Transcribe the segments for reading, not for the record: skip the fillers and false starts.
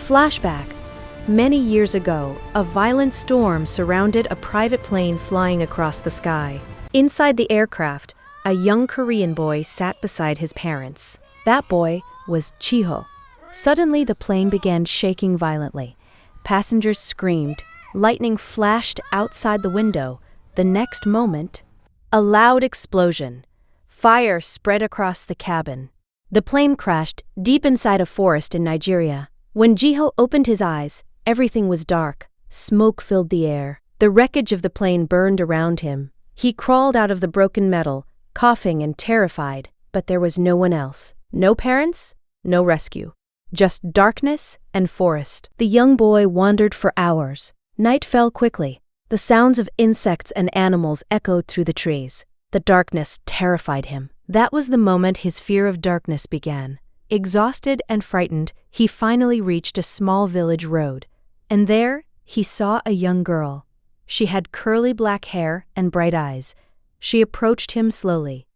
Flashback. Many years ago, a violent storm surrounded a private plane flying across the sky. Inside the aircraft, a young Korean boy sat beside his parents. That boy was Chiho. Suddenly, the plane began shaking violently. Passengers screamed. Lightning flashed outside the window. The next moment, a loud explosion. Fire spread across the cabin. The plane crashed deep inside a forest in Nigeria. When Jiho opened his eyes, everything was dark. Smoke filled the air. The wreckage of the plane burned around him. He crawled out of the broken metal, coughing and terrified, but there was no one else. No parents, no rescue. Just darkness and forest. The young boy wandered for hours. Night fell quickly. The sounds of insects and animals echoed through the trees. The darkness terrified him. That was the moment his fear of darkness began. Exhausted and frightened, he finally reached a small village road. And there, he saw a young girl. She had curly black hair and bright eyes. She approached him slowly.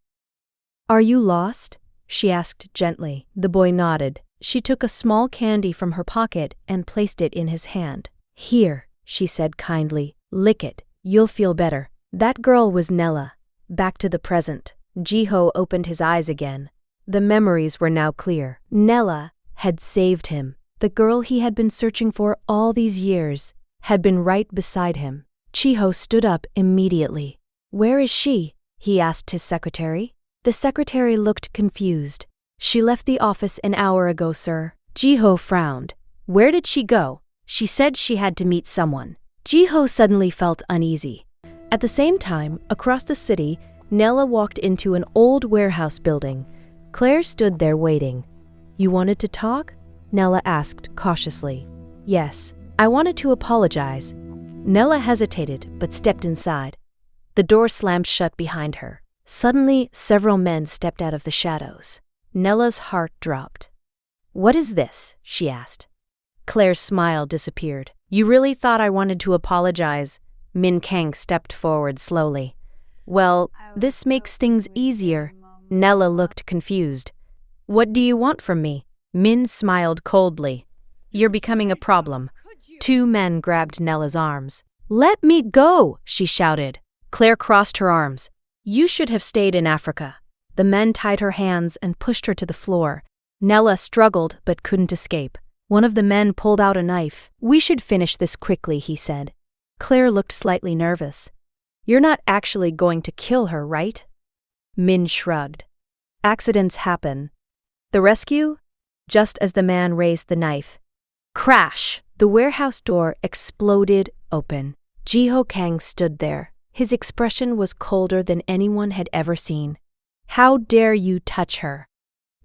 "Are you lost?" she asked gently. The boy nodded. She took a small candy from her pocket and placed it in his hand. "Here," she said kindly. "Lick it. You'll feel better." That girl was Nella. Back to the present. Jiho opened his eyes again. The memories were now clear. Nella had saved him. The girl he had been searching for all these years had been right beside him. Chiho stood up immediately. "Where is she?" he asked his secretary. The secretary looked confused. "She left the office an hour ago, sir." Jiho frowned. "Where did she go?" "She said she had to meet someone." Jiho suddenly felt uneasy. At the same time, across the city, Nella walked into an old warehouse building. Claire stood there waiting. "You wanted to talk?" Nella asked cautiously. "Yes, I wanted to apologize." Nella hesitated but stepped inside. The door slammed shut behind her. Suddenly, several men stepped out of the shadows. Nella's heart dropped. "What is this?" she asked. Claire's smile disappeared. "You really thought I wanted to apologize?" Min Kang stepped forward slowly. "Well, this makes things easier." Nella looked confused. "What do you want from me?" Min smiled coldly. "You're becoming a problem." Two men grabbed Nella's arms. "Let me go!" she shouted. Claire crossed her arms. "You should have stayed in Africa." The men tied her hands and pushed her to the floor. Nella struggled but couldn't escape. One of the men pulled out a knife. "We should finish this quickly," he said. Claire looked slightly nervous. "You're not actually going to kill her, right?" Min shrugged. "Accidents happen." "The rescue?" Just as the man raised the knife. Crash! The warehouse door exploded open. Jiho Kang stood there. His expression was colder than anyone had ever seen. "How dare you touch her?"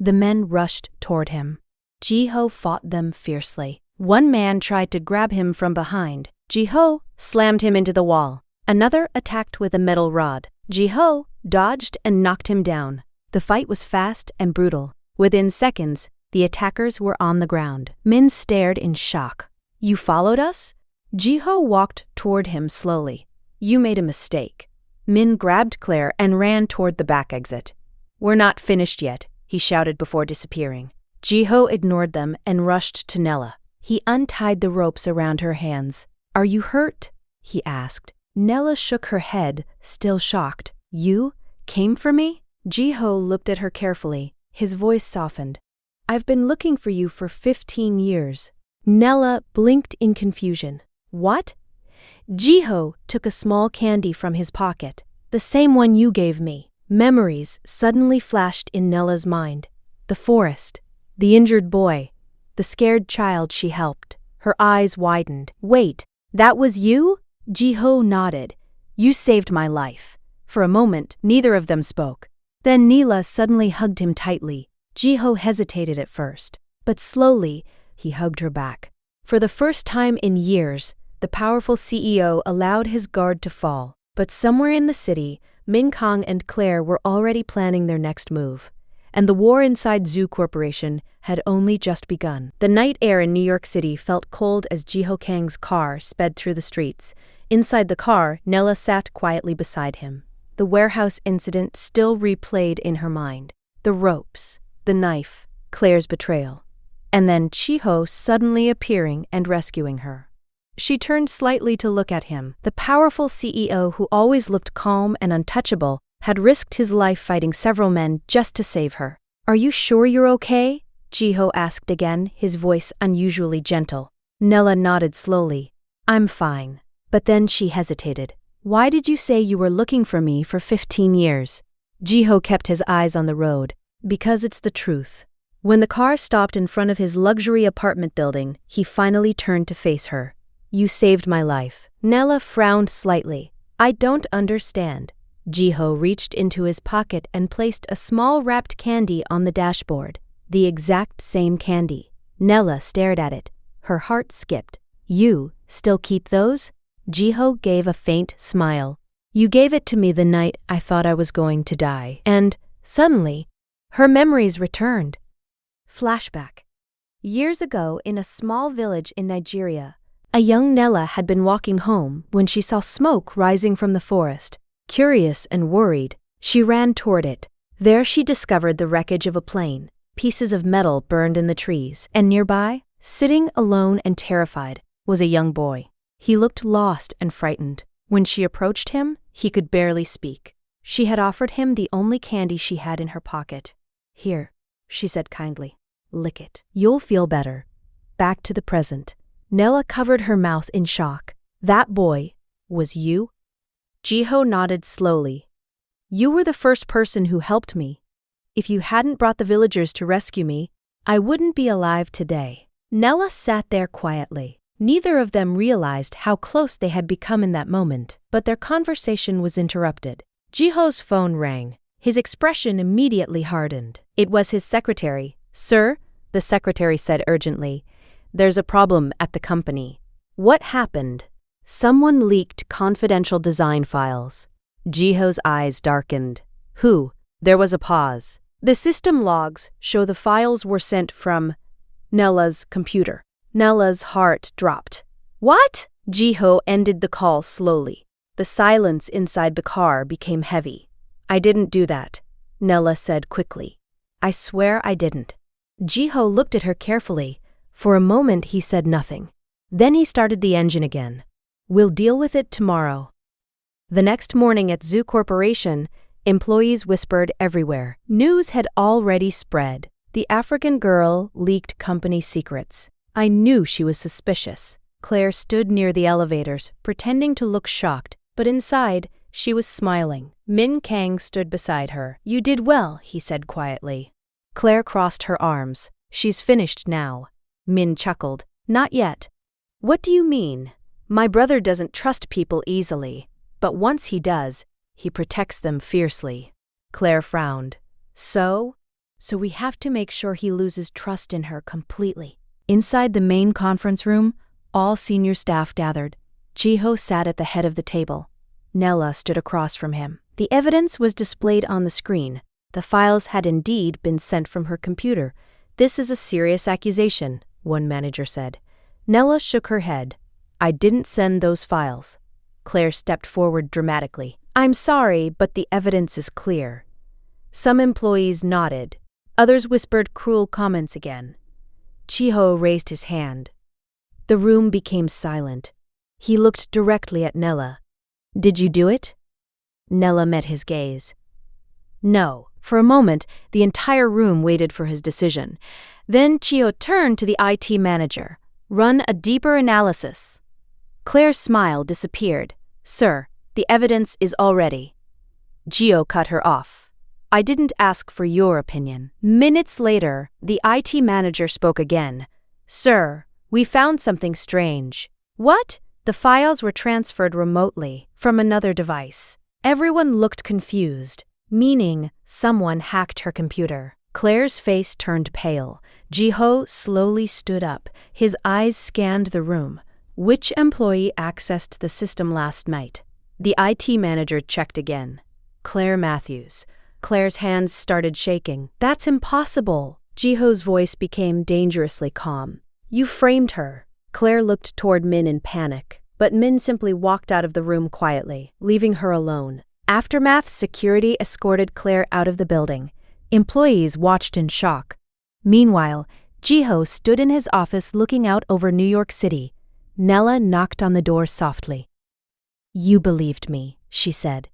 The men rushed toward him. Jiho fought them fiercely. One man tried to grab him from behind. Jiho slammed him into the wall. Another attacked with a metal rod. Jiho dodged and knocked him down. The fight was fast and brutal. Within seconds, the attackers were on the ground. Min stared in shock. "You followed us?" Jiho walked toward him slowly. "You made a mistake." Min grabbed Claire and ran toward the back exit. "We're not finished yet," he shouted before disappearing. Jiho ignored them and rushed to Nella. He untied the ropes around her hands. "Are you hurt?" he asked. Nella shook her head, still shocked. "You came for me?" Jiho looked at her carefully. His voice softened. "I've been looking for you for 15 years. Nella blinked in confusion. "What?" Jiho took a small candy from his pocket. "The same one you gave me." Memories suddenly flashed in Nella's mind. The forest, the injured boy, the scared child she helped. Her eyes widened. "Wait, that was you?" Jiho nodded. "You saved my life." For a moment, neither of them spoke. Then Neela suddenly hugged him tightly. Jiho hesitated at first, but slowly he hugged her back. For the first time in years, the powerful CEO allowed his guard to fall. But somewhere in the city, Min Kang and Claire were already planning their next move. And the war inside Zoo Corporation had only just begun. The night air in New York City felt cold as Jiho Kang's car sped through the streets. Inside the car, Nella sat quietly beside him. The warehouse incident still replayed in her mind. The ropes, the knife, Claire's betrayal. and then Chiho suddenly appearing and rescuing her. She turned slightly to look at him. The powerful CEO, who always looked calm and untouchable, had risked his life fighting several men just to save her. "Are you sure you're okay?" Chiho asked again, his voice unusually gentle. Nella nodded slowly. "I'm fine." But then she hesitated. "Why did you say you were looking for me for 15 years? Chiho kept his eyes on the road. "Because it's the truth." When the car stopped in front of his luxury apartment building, he finally turned to face her. "You saved my life." Nella frowned slightly. "I don't understand." Chiho reached into his pocket and placed a small wrapped candy on the dashboard. The exact same candy. Nella stared at it. Her heart skipped. "You still keep those?" Chiho gave a faint smile. "You gave it to me the night I thought I was going to die." And, suddenly, her memories returned. Flashback. Years ago, in a small village in Nigeria, a young Nella had been walking home when she saw smoke rising from the forest. Curious and worried, she ran toward it. There she discovered the wreckage of a plane, pieces of metal burned in the trees, and nearby, sitting alone and terrified, was a young boy. He looked lost and frightened. When she approached him, he could barely speak. She had offered him the only candy she had in her pocket. "Here," she said kindly. "Lick it. You'll feel better." Back to the present. Nella covered her mouth in shock. "That boy was you?" Chiho nodded slowly. "You were the first person who helped me. If you hadn't brought the villagers to rescue me, I wouldn't be alive today." Nella sat there quietly. Neither of them realized how close they had become in that moment, but their conversation was interrupted. Chiho's phone rang. His expression immediately hardened. It was his secretary. "Sir," the secretary said urgently, "there's a problem at the company." "What happened?" "Someone leaked confidential design files." Chiho's eyes darkened. "Who?" There was a pause. "The system logs show the files were sent from Nella's computer." Nella's heart dropped. "What?" Chiho ended the call slowly. The silence inside the car became heavy. "I didn't do that," Nella said quickly. "I swear I didn't." Chiho looked at her carefully. For a moment he said nothing. Then he started the engine again. "We'll deal with it tomorrow." The next morning at Zoo Corporation, employees whispered everywhere. News had already spread. The African girl leaked company secrets. I knew she was suspicious. Claire stood near the elevators, pretending to look shocked, but inside, she was smiling. Min Kang stood beside her. "You did well," he said quietly. Claire crossed her arms. "She's finished now." Min chuckled. "Not yet." "What do you mean?" "My brother doesn't trust people easily, but once he does, he protects them fiercely." Claire frowned. So we have to make sure he loses trust in her completely." Inside the main conference room, all senior staff gathered. Chiho sat at the head of the table. Nella stood across from him. The evidence was displayed on the screen. The files had indeed been sent from her computer. "This is a serious accusation," one manager said. Nella shook her head. "I didn't send those files." Claire stepped forward dramatically. "I'm sorry, but the evidence is clear." Some employees nodded. Others whispered cruel comments again. Chiho raised his hand. The room became silent. He looked directly at Nella. "Did you do it?" Nella met his gaze. "No." For a moment, the entire room waited for his decision. Then Chiho turned to the IT manager. "Run a deeper analysis." Claire's smile disappeared. "Sir, the evidence is all ready." Chiho cut her off. "I didn't ask for your opinion." Minutes later, the IT manager spoke again. "Sir, we found something strange." "What?" The files were transferred remotely from another device. Everyone looked confused, meaning someone hacked her computer. Claire's face turned pale. Chiho slowly stood up. His eyes scanned the room. "Which employee accessed the system last night?" The IT manager checked again. "Claire Matthews." Claire's hands started shaking. "That's impossible." Chiho's voice became dangerously calm. "You framed her." Claire looked toward Min in panic, but Min simply walked out of the room quietly, leaving her alone. Aftermath security escorted Claire out of the building. Employees watched in shock. Meanwhile, Jiho stood in his office looking out over New York City. Nella knocked on the door softly. "You believed me," she said.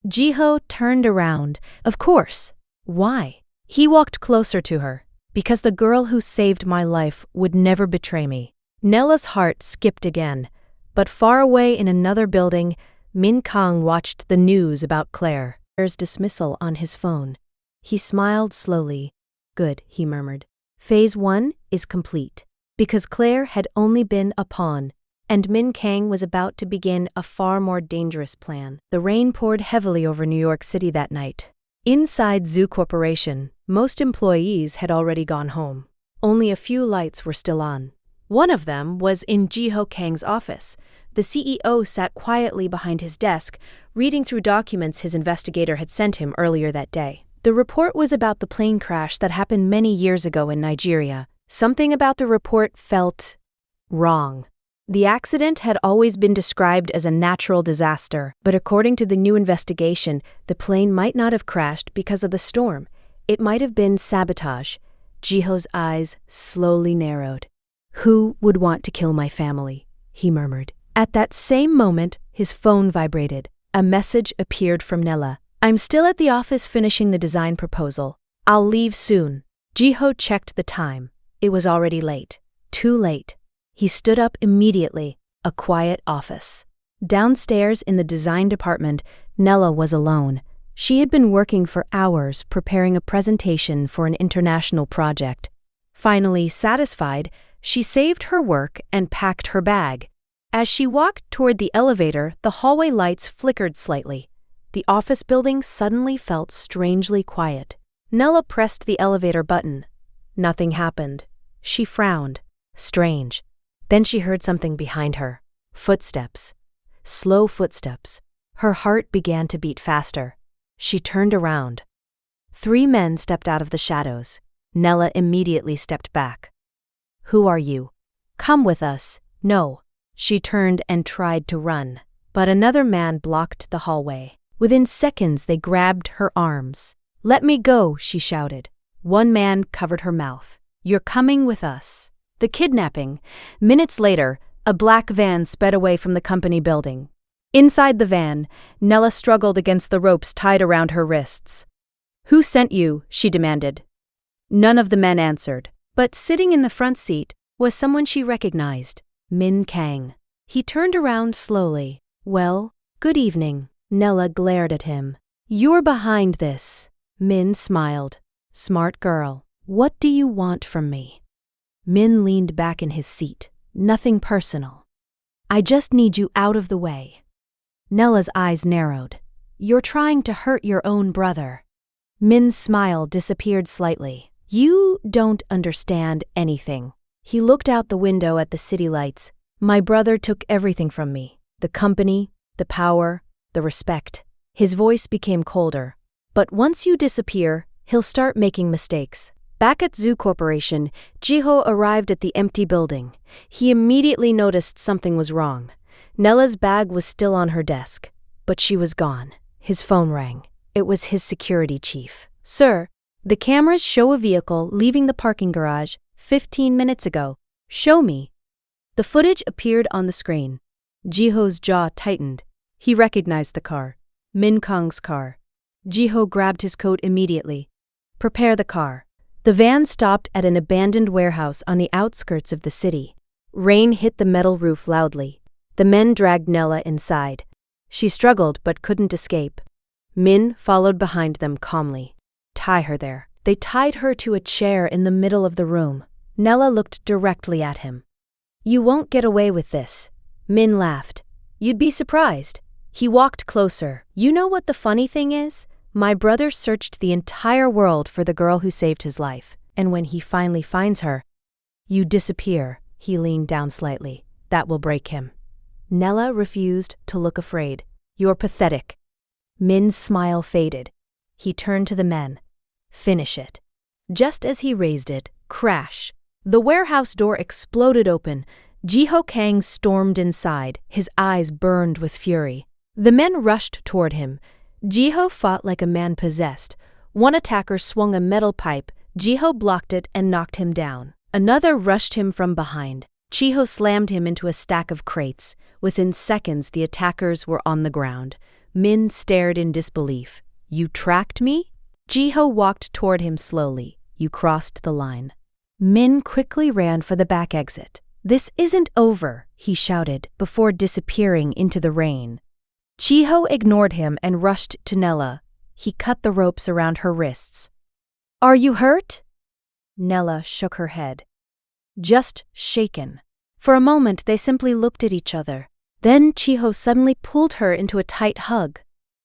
Jiho turned around. Of course. Why? He walked closer to her. Because the girl who saved my life would never betray me. Nella's heart skipped again. But far away in another building, Min Kang watched the news about Claire's dismissal on his phone. He smiled slowly. "Good," he murmured. "Phase 1 is complete." Because Claire had only been a pawn, and Min Kang was about to begin a far more dangerous plan. The rain poured heavily over New York City that night. Inside Zoo Corporation, most employees had already gone home. Only a few lights were still on. One of them was in Jiho Kang's office. The CEO sat quietly behind his desk, reading through documents his investigator had sent him earlier that day. The report was about the plane crash that happened many years ago in Nigeria. Something about the report felt wrong. The accident had always been described as a natural disaster, but according to the new investigation, the plane might not have crashed because of the storm. It might have been sabotage. Jiho's eyes slowly narrowed. "Who would want to kill my family?" he murmured. At that same moment, his phone vibrated. A message appeared from Nella. "I'm still at the office finishing the design proposal. I'll leave soon." Jiho checked the time. It was already late. Too late. He stood up immediately. A quiet office. Downstairs in the design department, Nella was alone. She had been working for hours preparing a presentation for an international project. Finally satisfied, she saved her work and packed her bag. As she walked toward the elevator, the hallway lights flickered slightly. The office building suddenly felt strangely quiet. Nella pressed the elevator button. Nothing happened. She frowned. Strange. Then she heard something behind her. Footsteps. Slow footsteps. Her heart began to beat faster. She turned around. 3 men stepped out of the shadows. Nella immediately stepped back. "Who are you?" "Come with us." "No." She turned and tried to run, but another man blocked the hallway. Within seconds, they grabbed her arms. "Let me go," she shouted. One man covered her mouth. "You're coming with us." The kidnapping. Minutes later, a black van sped away from the company building. Inside the van, Nella struggled against the ropes tied around her wrists. "Who sent you?" she demanded. None of the men answered, but sitting in the front seat was someone she recognized. Min Kang. He turned around slowly. "Well, good evening." Nella glared at him. "You're behind this." Min smiled. "Smart girl. What do you want from me?" Min leaned back in his seat. "Nothing personal. I just need you out of the way." Nella's eyes narrowed. "You're trying to hurt your own brother." Min's smile disappeared slightly. "You don't understand anything." He looked out the window at the city lights. "My brother took everything from me. The company, the power, the respect." His voice became colder. "But once you disappear, he'll start making mistakes." Back at Zoo Corporation, Jiho arrived at the empty building. He immediately noticed something was wrong. Nella's bag was still on her desk, but she was gone. His phone rang. It was his security chief. "Sir, the cameras show a vehicle leaving the parking garage 15 minutes ago. Show me." The footage appeared on the screen. Jiho's jaw tightened. He recognized the car. Min Kang's car. Jiho grabbed his coat immediately. "Prepare the car." The van stopped at an abandoned warehouse on the outskirts of the city. Rain hit the metal roof loudly. The men dragged Nella inside. She struggled but couldn't escape. Min followed behind them calmly. "Tie her there." They tied her to a chair in the middle of the room. Nella looked directly at him. "You won't get away with this." Min laughed. "You'd be surprised." He walked closer. "You know what the funny thing is? My brother searched the entire world for the girl who saved his life, and when he finally finds her, you disappear." He leaned down slightly. "That will break him." Nella refused to look afraid. "You're pathetic." Min's smile faded. He turned to the men. "Finish it." Just as he raised it, crash. The warehouse door exploded open. Jiho Kang stormed inside. His eyes burned with fury. The men rushed toward him. Jiho fought like a man possessed. One attacker swung a metal pipe. Jiho blocked it and knocked him down. Another rushed him from behind. Chiho slammed him into a stack of crates. Within seconds, the attackers were on the ground. Min stared in disbelief. "You tracked me?" Jiho walked toward him slowly. "You crossed the line." Min quickly ran for the back exit. "This isn't over," he shouted before disappearing into the rain. Chiho ignored him and rushed to Nella. He cut the ropes around her wrists. "Are you hurt?" Nella shook her head. "Just shaken." For a moment, they simply looked at each other. Then Chiho suddenly pulled her into a tight hug.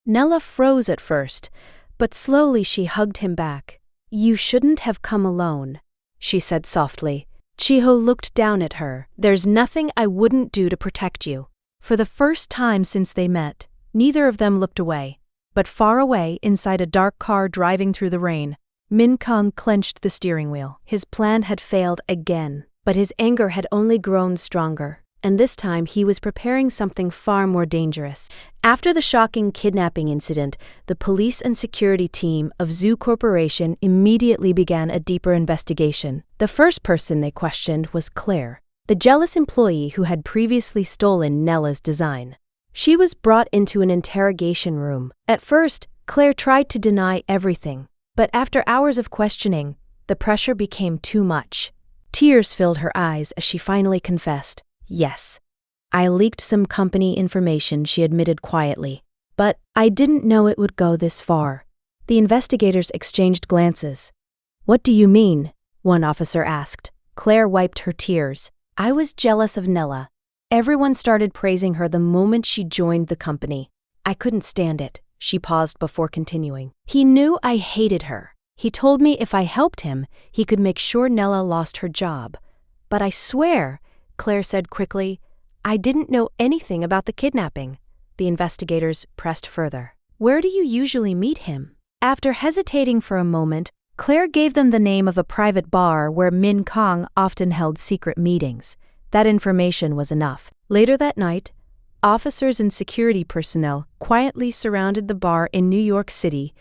Nella froze at first, but slowly she hugged him back. "You shouldn't have come alone," she said softly. Chiho looked down at her. "There's nothing I wouldn't do to protect you." For the first time since they met, neither of them looked away. But far away, inside a dark car driving through the rain, Min Kang clenched the steering wheel. His plan had failed again, but his anger had only grown stronger. And this time he was preparing something far more dangerous. After the shocking kidnapping incident, the police and security team of Zoo Corporation immediately began a deeper investigation. The first person they questioned was Claire, the jealous employee who had previously stolen Nella's design. She was brought into an interrogation room. At first, Claire tried to deny everything, but after hours of questioning, the pressure became too much. Tears filled her eyes as she finally confessed. "Yes, I leaked some company information," she admitted quietly. "But I didn't know it would go this far." The investigators exchanged glances. "What do you mean?" one officer asked. Claire wiped her tears. "I was jealous of Nella. Everyone started praising her the moment she joined the company. I couldn't stand it." She paused before continuing. "He knew I hated her. He told me if I helped him, he could make sure Nella lost her job. But I swear," Claire said quickly, "I didn't know anything about the kidnapping." The investigators pressed further. "Where do you usually meet him?" After hesitating for a moment, Claire gave them the name of a private bar where Min Kang often held secret meetings. That information was enough. Later that night, officers and security personnel quietly surrounded the bar in New York City.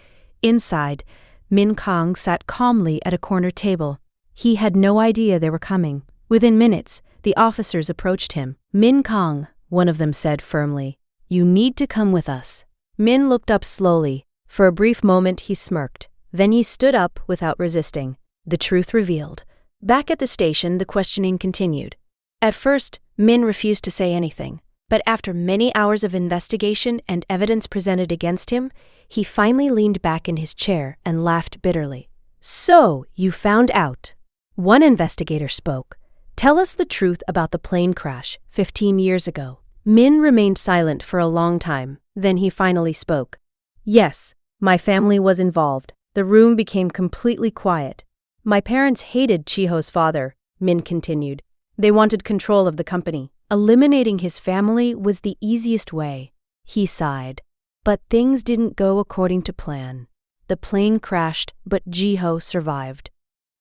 Inside, Min Kang sat calmly at a corner table. He had no idea they were coming. Within minutes, the officers approached him. "Min Kang," one of them said firmly, "you need to come with us." Min looked up slowly. For a brief moment, he smirked. Then he stood up without resisting. The truth revealed. Back at the station, the questioning continued. At first, Min refused to say anything. But after many hours of investigation and evidence presented against him, he finally leaned back in his chair and laughed bitterly. "So, you found out." One investigator spoke. "Tell us the truth about the plane crash 15 years ago." Min remained silent for a long time. Then he finally spoke. "Yes, my family was involved." The room became completely quiet. "My parents hated Chiho's father," Min continued. "They wanted control of the company. Eliminating his family was the easiest way." He sighed. But things didn't go according to plan. The plane crashed, but Jiho survived.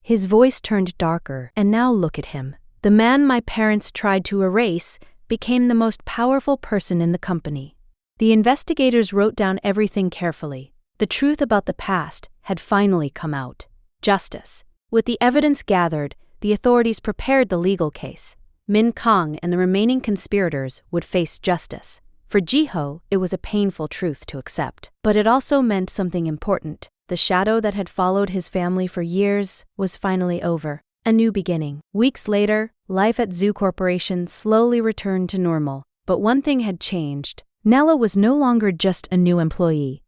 His voice turned darker, and now look at him. The man my parents tried to erase became the most powerful person in the company. The investigators wrote down everything carefully. The truth about the past had finally come out. Justice. With the evidence gathered, the authorities prepared the legal case. Min Kang and the remaining conspirators would face justice. For Jiho, it was a painful truth to accept. But it also meant something important. The shadow that had followed his family for years was finally over. A new beginning. Weeks later, life at Zoo Corporation slowly returned to normal. But one thing had changed. Nella was no longer just a new employee.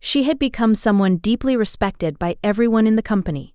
She had become someone deeply respected by everyone in the company.